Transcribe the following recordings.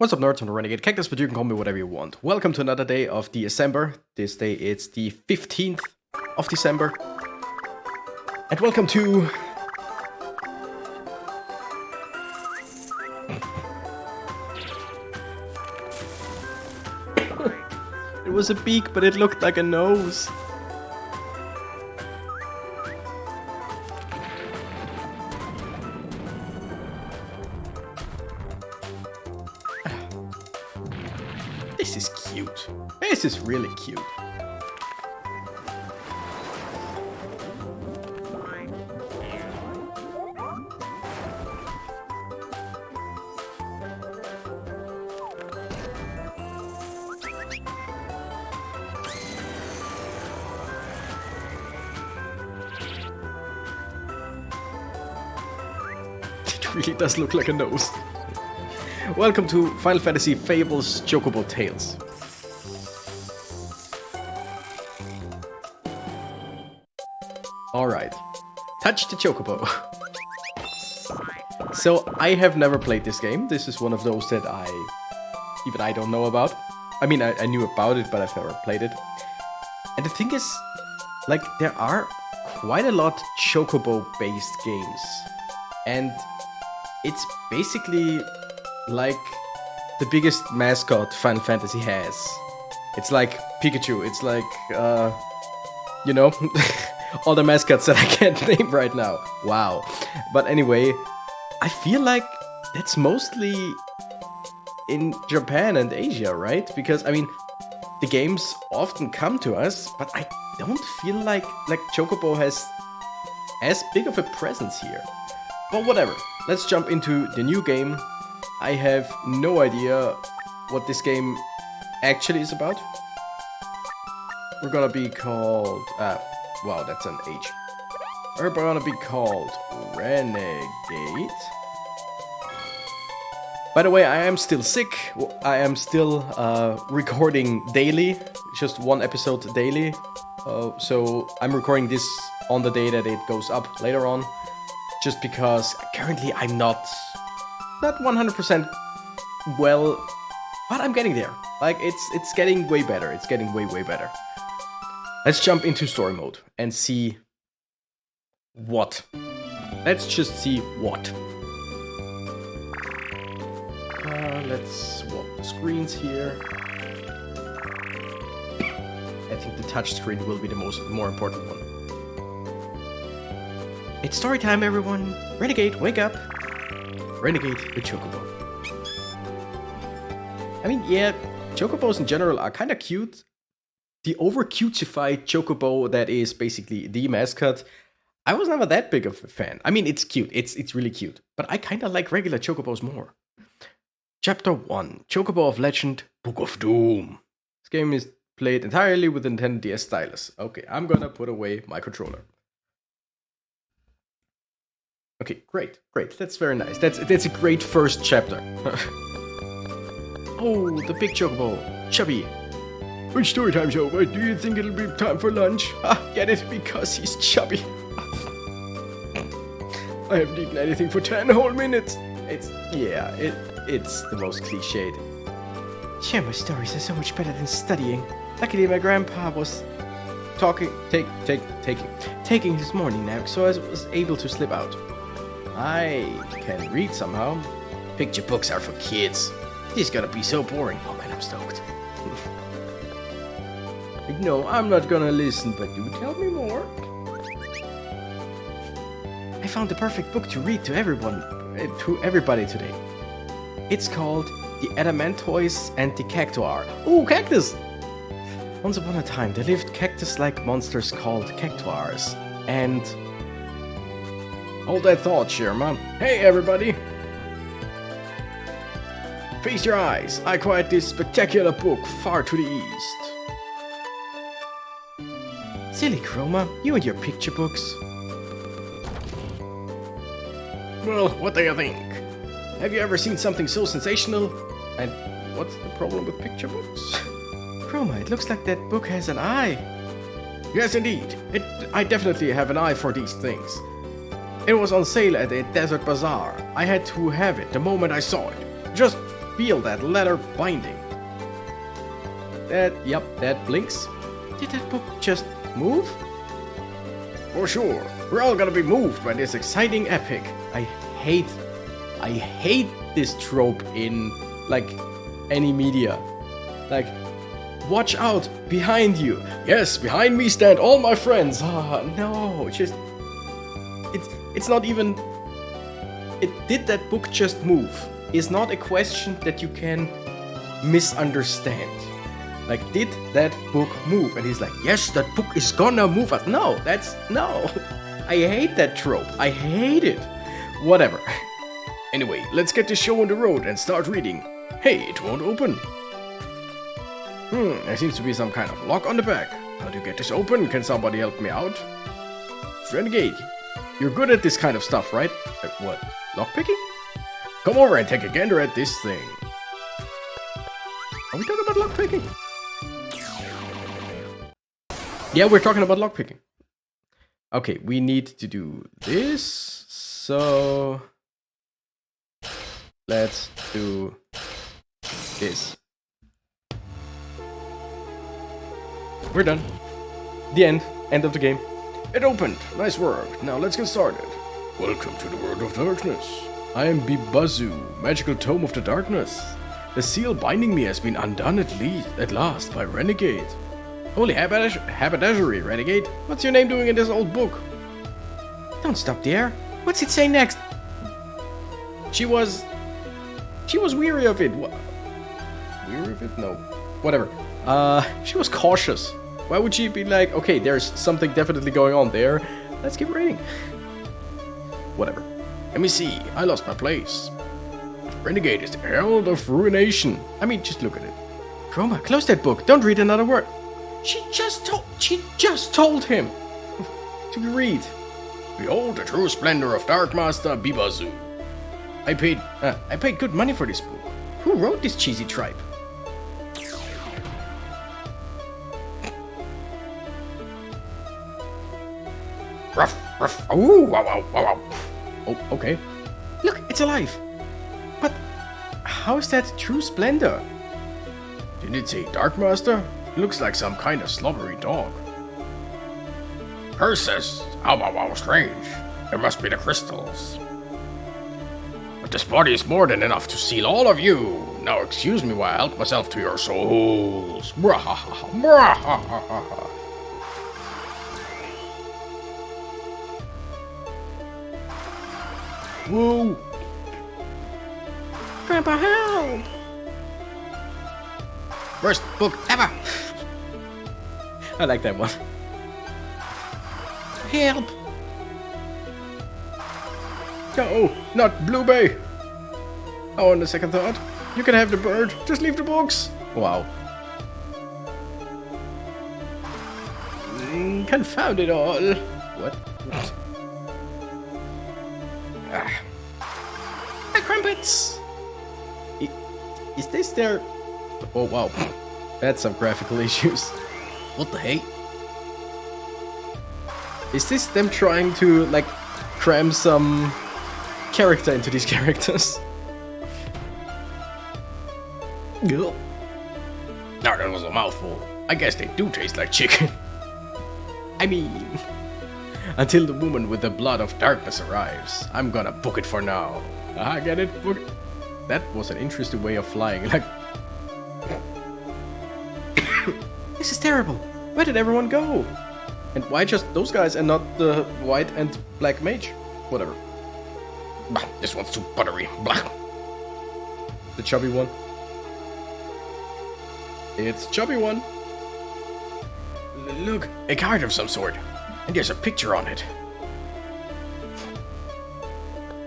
What's up, nerds? I'm the Renegade Cactus, but you can call me whatever you want. Welcome to another day of DSember. This day it's the 15th of December. And welcome to... It was a beak, but it looked like a nose. This is cute. This is really cute. It really does look like a nose. Welcome to Final Fantasy Fables Chocobo Tales. Alright. Touch the Chocobo. So, I have never played this game. This is one of those that I don't know about. I mean, I knew about it, but I've never played it. And the thing is, like, there are quite a lot Chocobo-based games. And it's basically like the biggest mascot Final Fantasy has. It's like Pikachu, it's like, you know, all the mascots that I can't name right now. Wow. But anyway, I feel like that's mostly in Japan and Asia, right? Because, I mean, the games often come to us, but I don't feel like Chocobo has as big of a presence here. But whatever, let's jump into the new game. I have no idea what this game actually is about. We're gonna be called... wow, that's an H. We're gonna be called Renegade. By the way, I am still sick. I am still recording daily. Just one episode daily. So I'm recording this on the day that it goes up later on. Just because currently I'm not 100% well, but I'm getting there. Like, it's getting way better. It's getting way better. Let's jump into story mode and see what. Let's just see what. Let's swap the screens here. I think the touch screen will be the more important one. It's story time, everyone. Renegade, wake up. Renegade the Chocobo. I mean, yeah, Chocobos in general are kind of cute. The over-cutesified Chocobo that is basically the mascot, I was never that big of a fan. I mean, it's cute. It's really cute. But I kind of like regular Chocobos more. Chapter 1. Chocobo of Legend, Book of Doom. This game is played entirely with the Nintendo DS stylus. Okay, I'm gonna put away my controller. Okay, great. That's very nice. That's a great first chapter. Oh, the big Chocobo, Chubby. When story time's over, do you think it'll be time for lunch? Ah, get it? Because he's chubby. I haven't eaten anything for 10 whole minutes. It's the most cliched. Share my stories are so much better than studying. Luckily, my grandpa was taking his morning nap, so I was able to slip out. I can read somehow. Picture books are for kids. This is gonna be so boring. Oh man, I'm stoked. No, I'm not gonna listen, but do tell me more. I found the perfect book to read to everybody today. It's called The Adamantoise and the Cactuar. Ooh, cactus! Once upon a time, there lived cactus-like monsters called Cactuars. And... hold that thought, Sherman. Hey, everybody! Feast your eyes. I acquired this spectacular book far to the east. Silly Chroma, you and your picture books. Well, what do you think? Have you ever seen something so sensational? And what's the problem with picture books? Chroma, it looks like that book has an eye. Yes, indeed. I definitely have an eye for these things. It was on sale at a desert bazaar. I had to have it the moment I saw it. Just feel that leather binding. That blinks. Did that book just move? For sure. We're all gonna be moved by this exciting epic. I hate this trope in, like, any media. Like, watch out, behind you. Yes, behind me stand all my friends. Ah, no, it's not even... Did that book just move? Is not a question that you can misunderstand. Like, did that book move? And he's like, yes, that book is gonna move us. No. I hate that trope. I hate it. Whatever. Anyway, let's get the show on the road and start reading. Hey, it won't open. There seems to be some kind of lock on the back. How do you get this open? Can somebody help me out? Renegade, you're good at this kind of stuff, right? What? Lockpicking? Come over and take a gander at this thing. Are we talking about lockpicking? Yeah, we're talking about lockpicking. Okay, we need to do this. So let's do this. We're done. The end. End of the game. It opened. Nice work. Now let's get started. Welcome to the world of darkness. I am Bibazu, magical tome of the darkness. The seal binding me has been undone at last by Renegade. Holy haberdashery, Renegade. What's your name doing in this old book? Don't stop there. What's it say next? She was weary of it. Weary of it? No. Whatever. She was cautious. Why would she be like, okay, there's something definitely going on there. Let's keep reading. Whatever. Let me see. I lost my place. Renegade is the herald of ruination. I mean, just look at it. Chroma, close that book. Don't read another word. She just told him to read. Behold the true splendor of Dark Master Bibazu. I paid good money for this book. Who wrote this cheesy tripe? Ruff, ruff, ooh, wow, wow, wow, wow. Oh, okay. Look, it's alive. But how is that true splendor? Didn't it say Dark Master? Looks like some kind of slobbery dog. Hers says, how strange. There must be the crystals. But this body is more than enough to seal all of you. Now excuse me while I help myself to your souls. Mwahaha, mwahaha. Whoa! Grandpa, help! Worst book ever! I like that one. Help! No, not Blue Bay! Oh, on the second thought, you can have the bird, just leave the books! Wow. Confound it all! What? Crumpets! Is this their... Oh wow, that's some graphical issues. What the hey? Is this them trying to, like, cram some character into these characters? Now that was a mouthful. I guess they do taste like chicken. I mean... Until the woman with the blood of darkness arrives. I'm gonna book it for now. I get it. Book it. That was an interesting way of flying. Like... This is terrible. Where did everyone go? And why just those guys and not the white and black mage? Whatever. Bah, this one's too buttery. Blah. The chubby one. It's chubby one. Look, a card of some sort. And there's a picture on it.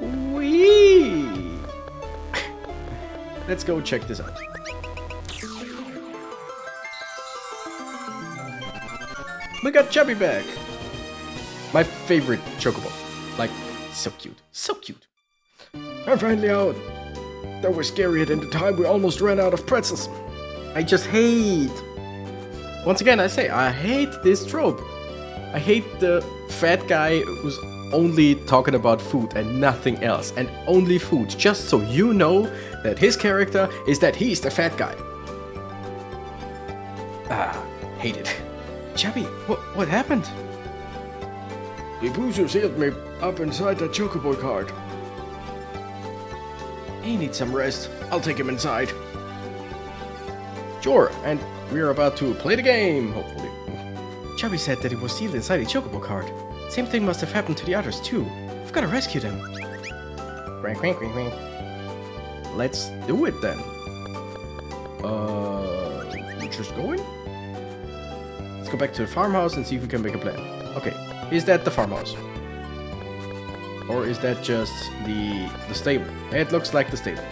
Whee! Let's go check this out. We got Chubby back. My favorite Chocobo. Like, so cute. So cute. I'm finally out. That was scarier than the time we almost ran out of pretzels. I just hate... Once again, I say, I hate this trope. I hate the fat guy who's only talking about food and nothing else, and only food, just so you know that his character is that he's the fat guy. Ah, hate it. Chubby, what happened? The Buzu sealed me up inside that Chocobo cart. He needs some rest. I'll take him inside. Sure, and we're about to play the game, hopefully. Chubby said that he was sealed inside the Chocobo cart. Same thing must have happened to the others too. We've got to rescue them. Let's do it then. Just going? Let's go back to the farmhouse and see if we can make a plan. Okay, is that the farmhouse? Or is that just the stable? It looks like the stable.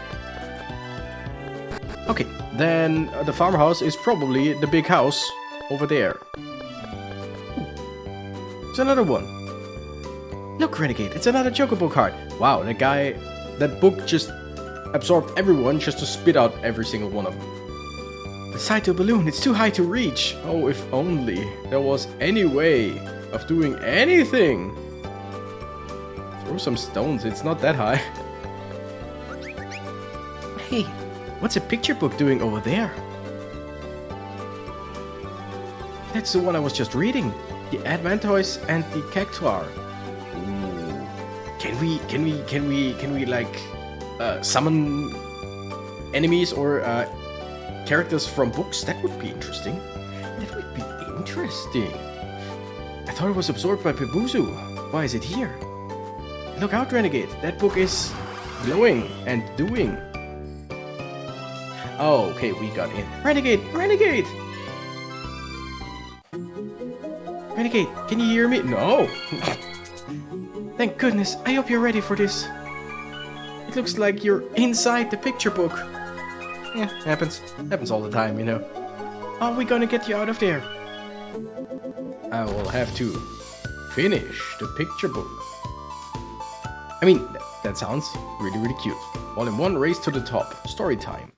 Okay, then the farmhouse is probably the big house over there. There's another one. Look, Renegade, it's another Chocobo card. Wow, that book just absorbed everyone just to spit out every single one of them. The side to a balloon, it's too high to reach. Oh, if only there was any way of doing anything. Throw some stones, it's not that high. Hey, what's a picture book doing over there? That's the one I was just reading. The Adventoise and the Cactuar. Ooh. Can we like summon enemies or characters from books? That would be interesting. That would be interesting. I thought it was absorbed by Pebuzu. Why is it here? Look out, Renegade. That book is glowing and doing. Oh, okay, we got in. Renegade! Renegade! Renegade, can you hear me? No! Thank goodness, I hope you're ready for this. It looks like you're inside the picture book. Yeah, happens. Happens all the time, you know. How are we gonna get you out of there? I will have to finish the picture book. I mean, that sounds really cute. Volume 1, Race to the Top. Story time.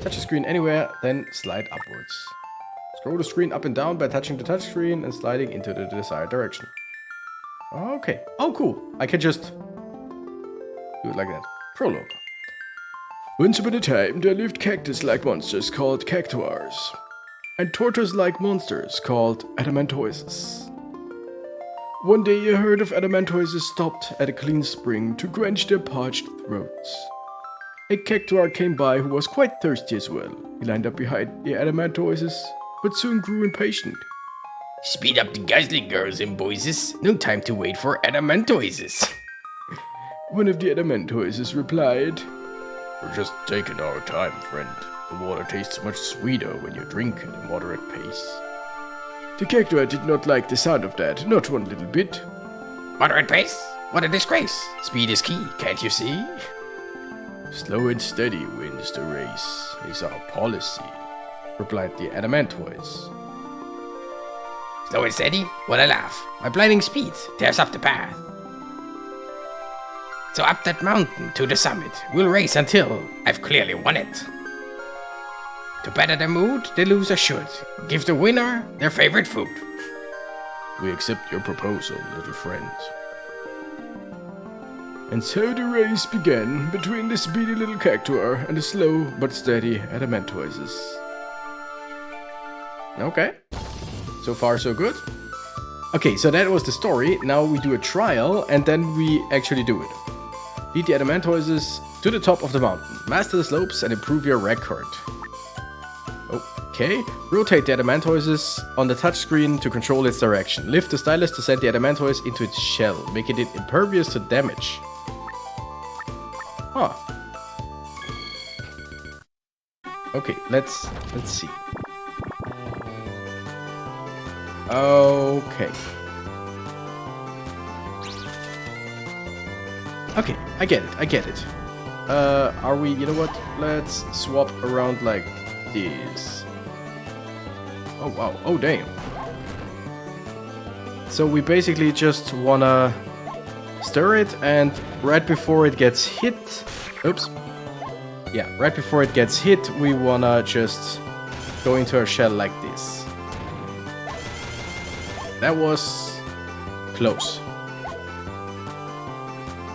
Touch the screen anywhere, then slide upwards. Scroll the screen up and down by touching the touchscreen and sliding into the desired direction. Okay. Oh, cool. I can just do it like that. Prologue. Once upon a time, there lived cactus-like monsters called cactuars, and tortoise-like monsters called adamantoises. One day, a herd of adamantoises stopped at a clean spring to quench their parched throats. A cactuar came by who was quite thirsty as well. He lined up behind the adamantoises, but soon grew impatient. Speed up the guzzling, girls and boys. No time to wait for adamantoises. One of the adamantoises replied, "We're just taking our time, friend. The water tastes much sweeter when you drink at a moderate pace." The cactuar did not like the sound of that, not one little bit. "Moderate pace? What a disgrace! Speed is key, can't you see?" "Slow and steady wins the race, is our policy," replied the adamantoise. "Slow and steady? What a laugh! My blinding speed tears up the path. So up that mountain to the summit, we'll race until I've clearly won it. To better the mood, the loser should give the winner their favorite food." "We accept your proposal, little friend." And so the race began between the speedy little cactuar and the slow but steady adamantoises. Okay. So far, so good. Okay, so that was the story. Now we do a trial, and then we actually do it. Lead the adamantoises to the top of the mountain. Master the slopes and improve your record. Okay. Rotate the adamantoises on the touchscreen to control its direction. Lift the stylus to send the adamantoise into its shell, making it impervious to damage. Huh. Okay, let's see. Okay. Okay, I get it. Are we, you know what? Let's swap around like this. Oh wow, oh damn. So we basically just wanna stir it, and right before it gets hit, oops. Yeah, right before it gets hit, we wanna just go into our shell like this. That was close.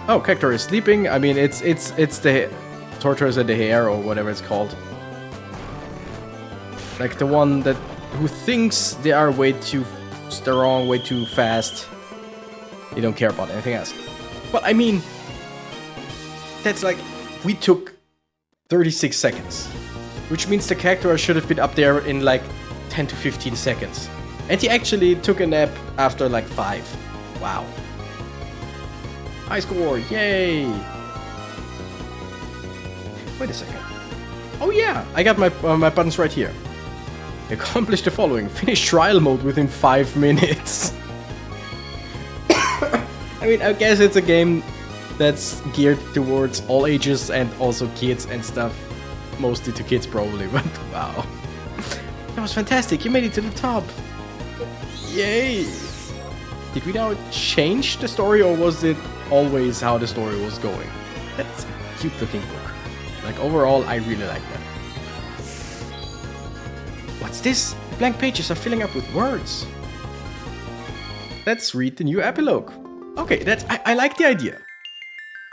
Oh, Cactor is sleeping. I mean, it's the tortoise and the hare or whatever it's called. Like the one who thinks they are way too strong, way too fast. They don't care about anything else. But I mean, that's like, we took 36 seconds. Which means the Cactuar should have been up there in like 10 to 15 seconds. And he actually took a nap after like 5. Wow. High score, yay! Wait a second. Oh yeah, I got my buttons right here. Accomplish the following. Finish trial mode within 5 minutes. I mean, I guess it's a game that's geared towards all ages and also kids and stuff. Mostly to kids probably, but wow. That was fantastic, you made it to the top. Yay! Did we now change the story or was it always how the story was going? That's a cute looking book. Like overall, I really like that. What's this? The blank pages are filling up with words. Let's read the new epilogue. Okay, I like the idea.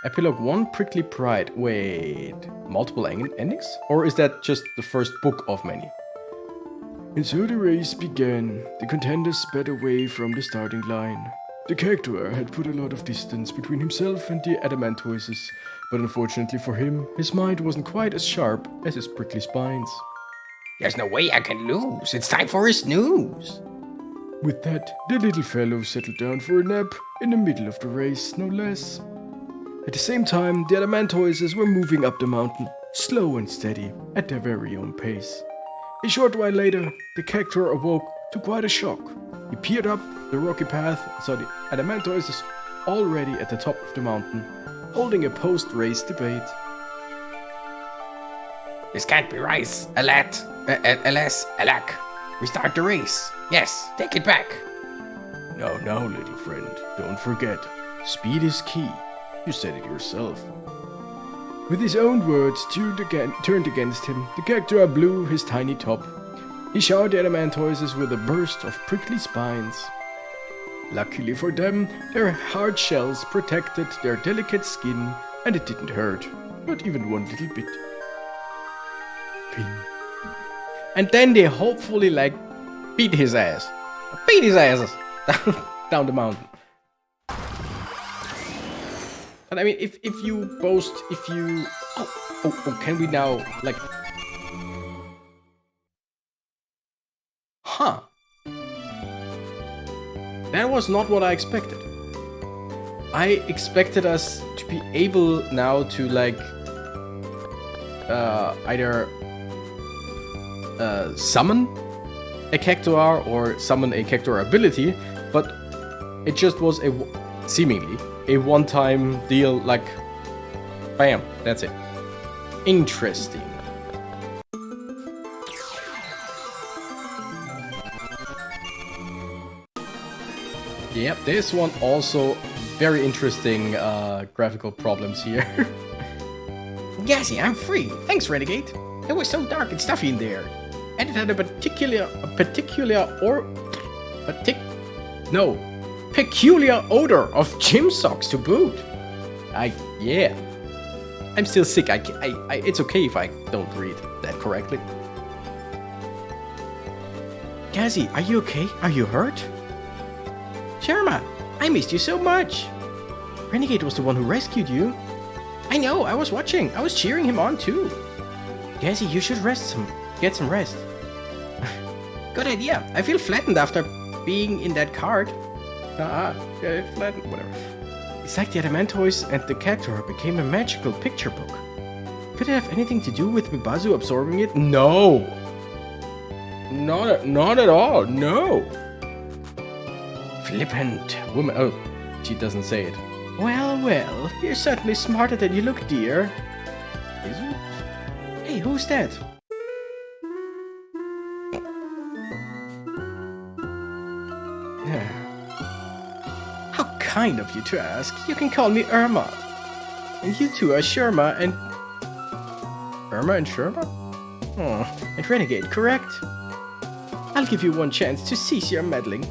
Epilogue 1, Prickly Pride. Wait, multiple endings? Or is that just the first book of many? And so the race began. The contenders sped away from the starting line. The Cactuar had put a lot of distance between himself and the Adamantoises, but unfortunately for him, his mind wasn't quite as sharp as his prickly spines. There's no way I can lose. It's time for a snooze. With that, the little fellow settled down for a nap in the middle of the race, no less. At the same time, the Adamantoises were moving up the mountain, slow and steady, at their very own pace. A short while later, the Cactuar awoke to quite a shock. He peered up the rocky path and saw the Adamantoises already at the top of the mountain, holding a post-race debate. This can't be right. Alas, alack. Restart the race. Yes, take it back. Now, little friend, don't forget, speed is key. You said it yourself. With his own words turned against him, the Cactuar blew his tiny top. He showered the Adamantoises with a burst of prickly spines. Luckily for them, their hard shells protected their delicate skin, and it didn't hurt, not even one little bit. Ping. And then they hopefully like beat his ass. Beat his asses down the mountain. And I mean, if you boast, oh, can we now, like... Huh. That was not what I expected. I expected us to be able now to, like, either summon a Cactuar or summon a Cactuar ability, but it just was seemingly a one-time deal, like, bam, that's it. Interesting. Yep, this one also very interesting graphical problems here. Gassy, I'm free. Thanks, Renegade. It was so dark and stuffy in there. And it had a peculiar odor of gym socks to boot. Yeah. I'm still sick. It's okay if I don't read that correctly. Gassy, are you okay? Are you hurt? Sherma, I missed you so much. Renegade was the one who rescued you. I know, I was watching. I was cheering him on too. Gassy, you should get some rest. Good idea. I feel flattened after being in that cart. Yeah, flattened, whatever. It's like the Adamantoise and the Cactuar became a magical picture book. Could it have anything to do with Mibazu absorbing it? No! Not at all, no! Flippant woman. Oh, she doesn't say it. Well, you're certainly smarter than you look, dear. Is it? Hey, who's that? How kind of you to ask. You can call me Irma. And you two are Sherma and... Irma and Sherma? Oh, and Renegade, correct? I'll give you one chance to cease your meddling.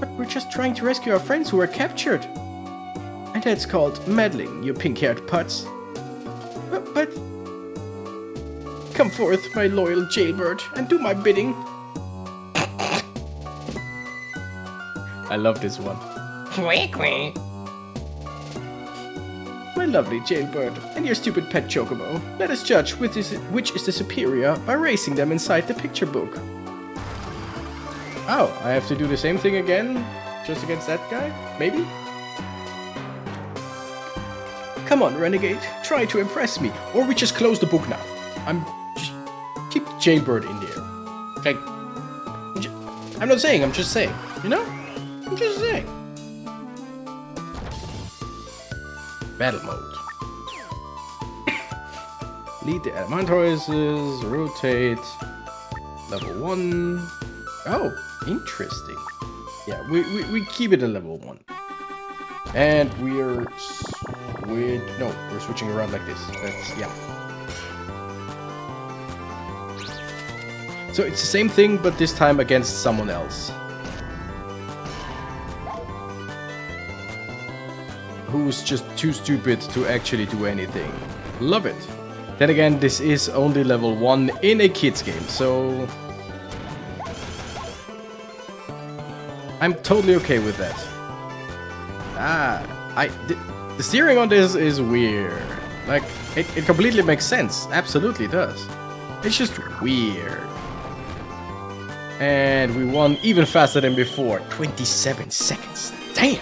But we're just trying to rescue our friends who were captured. And that's called meddling, you pink-haired putz. But... Come forth, my loyal jailbird, and do my bidding. I love this one. Quack, quack. My lovely jailbird, and your stupid pet Chocobo. Let us judge which is the superior by racing them inside the picture book. Oh, I have to do the same thing again? Just against that guy? Maybe? Come on, Renegade. Try to impress me. Or we just close the book now. I'm just... Keep the jailbird in there. Like... I'm not saying, I'm just saying. You know? I'm just saying. Battle mode. Lead the Elementoises, rotate. Level 1. Oh, interesting. Yeah, we keep it at level 1. And we're switching around like this. That's, yeah. So it's the same thing, but this time against someone else. Who's just too stupid to actually do anything. Love it. Then again, this is only level 1 in a kids game, so... I'm totally okay with that. The steering on this is weird. Like, it completely makes sense. Absolutely does. It's just weird. And we won even faster than before. 27 seconds. Damn!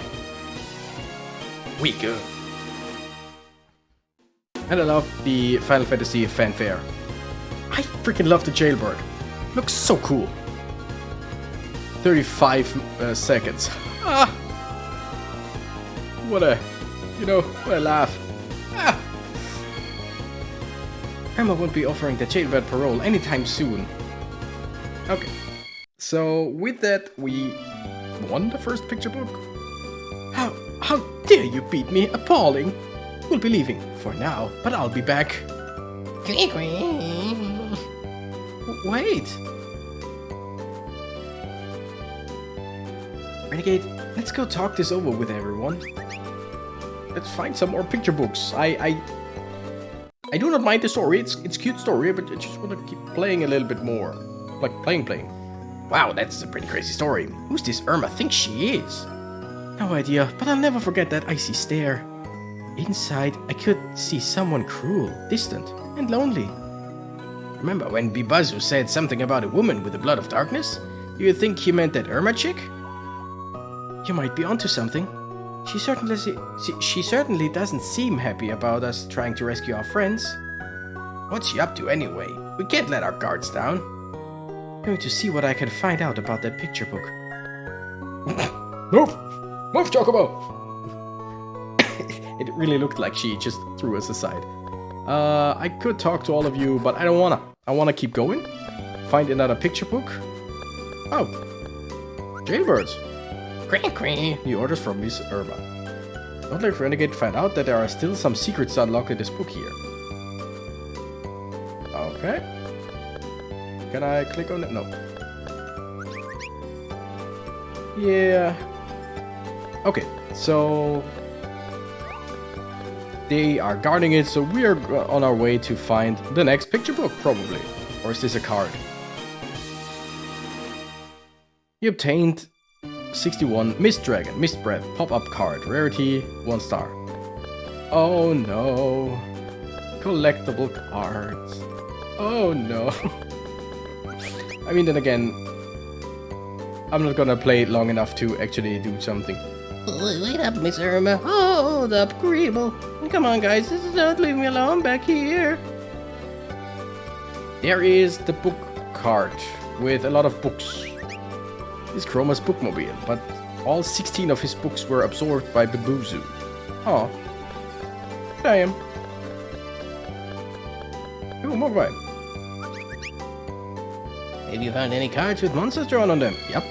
We good. And I love the Final Fantasy fanfare. I freaking love the jailbird. Looks so cool. 35 seconds. Ah! What a laugh. Ah! Emma won't be offering the jailbird parole anytime soon. Okay. So with that, we won the first picture book. How dare you beat me? Appalling. We'll be leaving for now, but I'll be back. Wait. Renegade, let's go talk this over with everyone. Let's find some more picture books. I do not mind the story. It's a cute story, but I just want to keep playing a little bit more. Like playing. Wow, that's a pretty crazy story. Who's this Irma think she is? No idea, but I'll never forget that icy stare. Inside, I could see someone cruel, distant, and lonely. Remember when Bibazu said something about a woman with the blood of darkness? Do you think he meant that Irma chick? You might be onto something. She certainly doesn't seem happy about us trying to rescue our friends. What's she up to anyway? We can't let our guards down. Going to see what I can find out about that picture book. Move, Chocobo! It really looked like she just threw us aside. I could talk to all of you, but I don't wanna. I wanna keep going. Find another picture book. Oh. Jailbirds. New orders from Miss Irma. Don't let Renegade find out that there are still some secrets unlocked in this book here. Okay. Can I click on it? No. Yeah. Okay, so... They are guarding it, so we are on our way to find the next picture book, probably. Or is this a card? You obtained 61 Mist Dragon, Mist Breath, pop-up card, rarity 1 star. Oh no. Collectible cards. Oh no. I mean, then again, I'm not gonna play it long enough to actually do something. Wait up, Miss Irma. Hold up, Greeble. Come on, guys. Don't leave me alone back here. There is the book cart with a lot of books. This is Chroma's bookmobile, but all 16 of his books were absorbed by Bibazu. Oh. Damn. Ooh, more right. Have you found any cards with monsters drawn on them? Yep.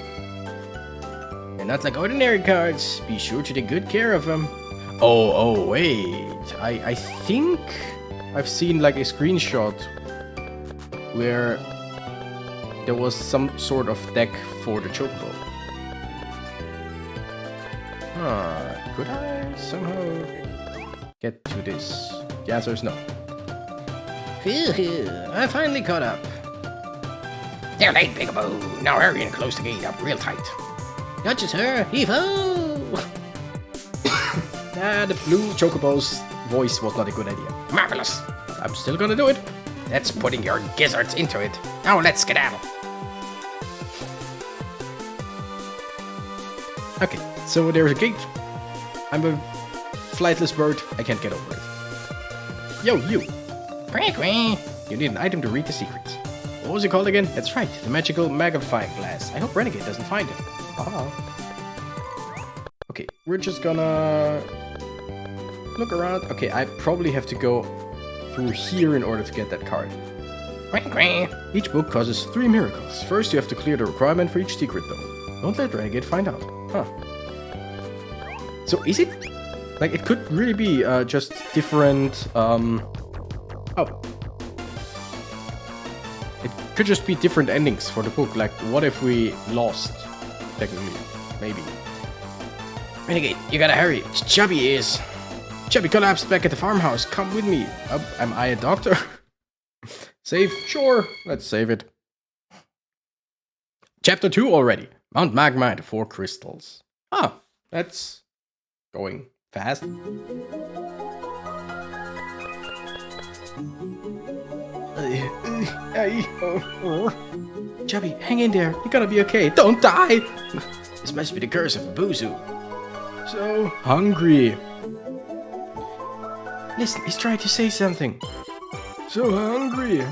They're not like ordinary cards. Be sure to take good care of them. Oh, wait. I think I've seen like a screenshot where there was some sort of deck for the Chocobo. Could I somehow get to this? The answer is no. Phew, I finally caught up. They're late, Peekaboo. Now hurry and close the gate up real tight. Gotcha, sir. Heave-ho! The blue Chocobo's voice was not a good idea. Marvelous. I'm still gonna do it. That's putting your gizzards into it. Now let's skedaddle. Okay, so there's a gate. I'm a flightless bird. I can't get over it. Yo, you. Quack, quack. You need an item to read the secrets. What was it called again? That's right, the magical magnifying glass. I hope Renegade doesn't find it. Okay, we're just gonna look around. Okay, I probably have to go through here in order to get that card. Quack, quack. Each book causes 3 miracles. First, you have to clear the requirement for each secret, though. Don't let Renegade find out. Huh. So is it? Like, it could really be just different... Oh. It could just be different endings for the book. Like, what if we lost? Technically. Maybe. Renegade, you gotta hurry. Chubby is. Chubby collapsed back at the farmhouse. Come with me. Am I a doctor? Save? Sure. Let's save it. Chapter 2 already. Mount Magma and the 4 crystals. Ah, that's going fast. Chubby, hang in there. You're gonna be okay. Don't die. This must be the curse of Buzu. So hungry. Listen, he's trying to say something. So hungry.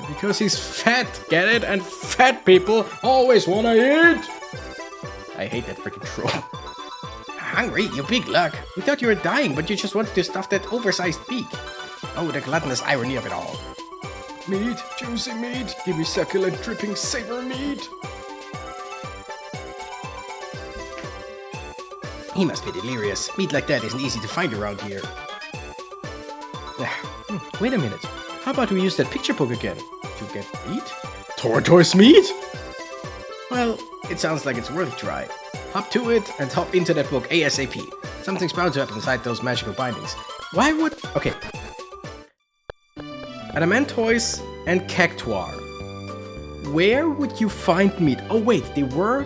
Because he's fat, get it? And fat people always wanna eat. I hate that freaking troll. Hungry, you big luck. We thought you were dying, but you just wanted to stuff that oversized beak. Oh, the gluttonous irony of it all. Meat, juicy meat. Give me succulent, dripping, savor meat. He must be delirious. Meat like that isn't easy to find around here. Wait a minute. How about we use that picture book again? To get meat? Tortoise meat? Well, it sounds like it's worth a try. Hop to it and hop into that book ASAP. Something's bound to happen inside those magical bindings. Why would... Okay. Adamantoise and Cactuar. Where would you find meat? Oh wait, they were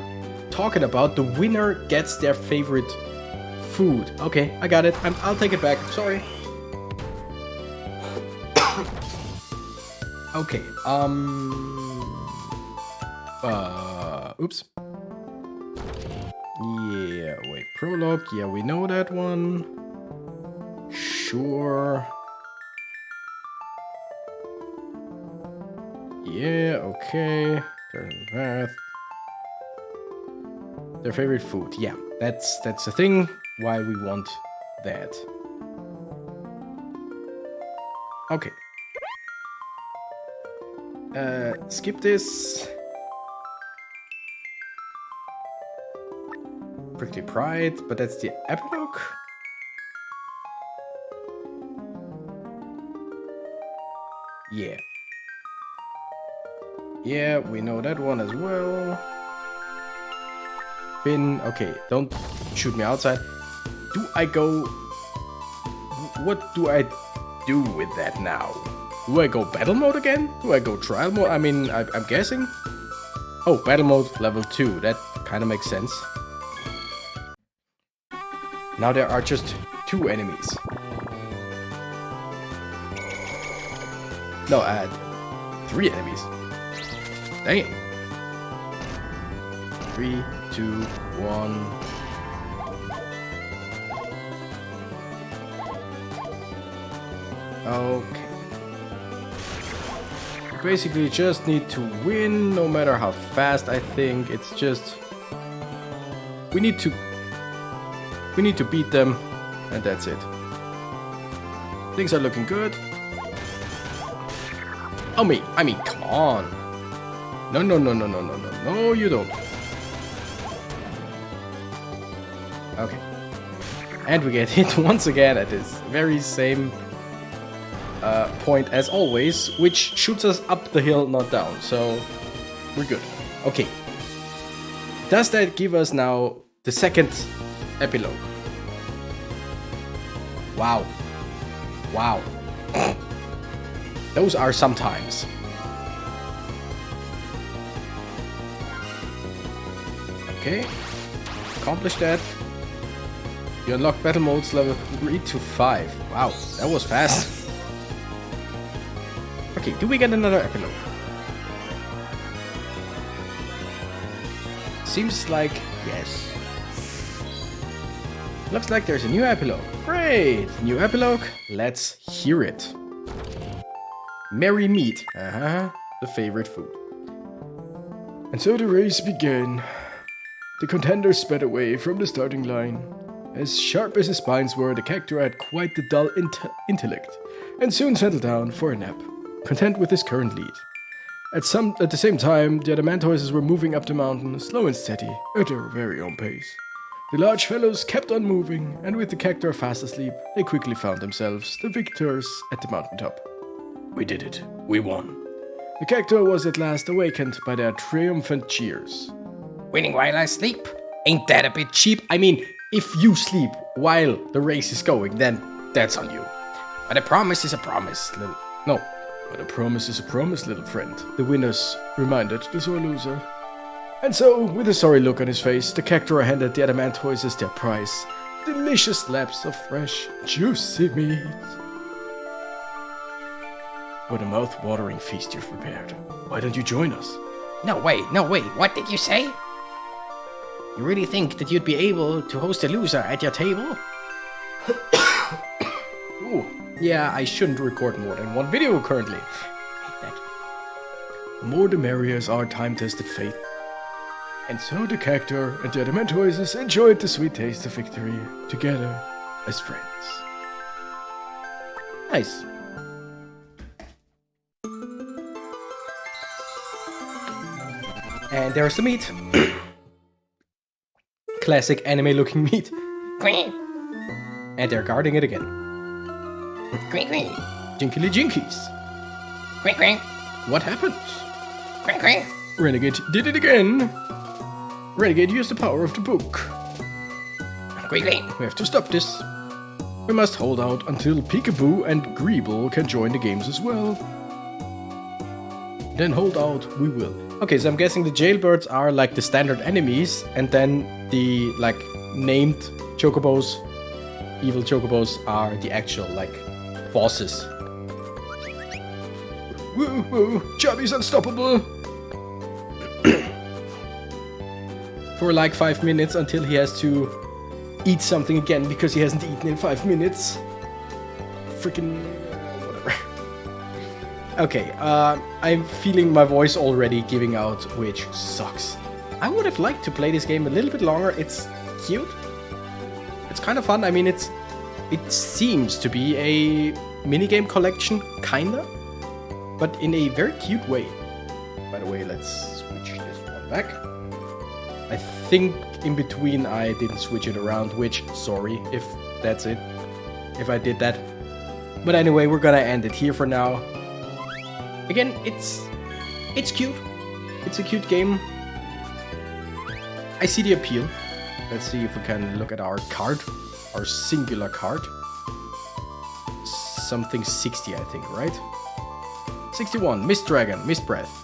talking about the winner gets their favorite food. Okay, I got it. I'll take it back. Sorry. Okay, oops. Yeah, wait, prologue. Yeah, we know that one. Sure. Yeah, okay. Turn the path. Their favorite food. Yeah, that's the thing. Why we want that. Okay. Skip this. Prickly Pride, but that's the epilogue. Yeah. Yeah, we know that one as well. Finn, okay, don't shoot me outside. Do I go... What do I do with that now? Do I go battle mode again? Do I go trial mode? I mean, I'm guessing. Oh, battle mode level 2. That kind of makes sense. Now there are just 2 enemies. No, 3 enemies. Dang it. 3, 2, 1. Okay. We basically just need to win, no matter how fast. I think it's just we need to beat them, and that's it. Things are looking good. I mean, come on. No, you don't. Okay. And we get hit once again at this very same point as always, which shoots us up the hill, not down. So we're good. Okay. Does that give us now the second Epilogue. Wow. Wow. Those are sometimes. Okay. Accomplish that. You unlock battle modes level 3 to 5. Wow, that was fast. Okay, do we get another epilogue? Seems like yes. Looks like there's a new epilogue. Great! New epilogue. Let's hear it. Merry meat. The favorite food. And so the race began. The contenders sped away from the starting line. As sharp as his spines were, the character had quite the dull intellect, and soon settled down for a nap, content with his current lead. At the same time, the adamantoises were moving up the mountain, slow and steady, at their very own pace. The large fellows kept on moving, and with the character fast asleep, they quickly found themselves the victors at the mountaintop. We did it. We won. The character was at last awakened by their triumphant cheers. Winning while I sleep? Ain't that a bit cheap? I mean, if you sleep while the race is going, then that's on you. But a promise is a promise, little... No. But a promise is a promise, little friend, the winners reminded the sore loser. And so, with a sorry look on his face, the character handed the adamantoises their prize. Delicious slabs of fresh, juicy meat. What a mouth-watering feast you've prepared. Why don't you join us? No way, what did you say? You really think that you'd be able to host a loser at your table? Ooh, yeah, I shouldn't record more than one video currently. Hate that. The more the merrier is our time-tested faith. And so the character and the adamantoises enjoyed the sweet taste of victory together as friends. Nice. And there's the meat. Classic anime-looking meat. Queen. And they're guarding it again. Queen. Jinkily jinkies. Queen. What happened? Queen. Renegade did it again. Renegade used the power of the book. Queen. We have to stop this. We must hold out until Peekaboo and Greeble can join the games as well. Then hold out we will. Okay, so I'm guessing the jailbirds are like the standard enemies, and then the like named chocobos, evil chocobos, are the actual like bosses. Woo woo, Chubby's unstoppable. For like 5 minutes until he has to eat something again because he hasn't eaten in 5 minutes. Freaking whatever. Okay, I'm feeling my voice already giving out, which sucks. I would have liked to play this game a little bit longer. It's cute. It's kind of fun. I mean, it seems to be a minigame collection, kinda, but in a very cute way. By the way, let's switch this one back. I think in between I didn't switch it around, which, sorry if that's it, if I did that. But anyway, we're gonna end it here for now. Again, it's cute. It's a cute game. I see the appeal. Let's see if we can look at our card, our singular card. Something 60, I think, right? 61, Mist Dragon, Mist Breath.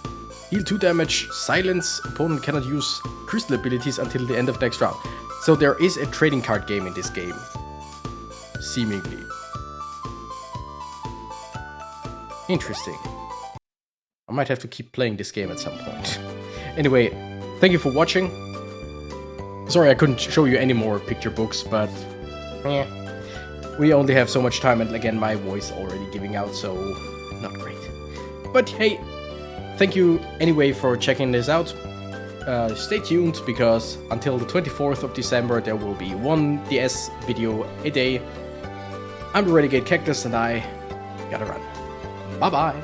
Heal 2 damage, silence, opponent cannot use crystal abilities until the end of next round. So there is a trading card game in this game. Seemingly. Interesting. I might have to keep playing this game at some point. Anyway, thank you for watching. Sorry I couldn't show you any more picture books, but yeah, we only have so much time, and again my voice already giving out, so not great. But hey, thank you anyway for checking this out. Stay tuned, because until the 24th of December there will be one DS video a day. I'm the Renegade Cactus and I gotta run. Bye bye.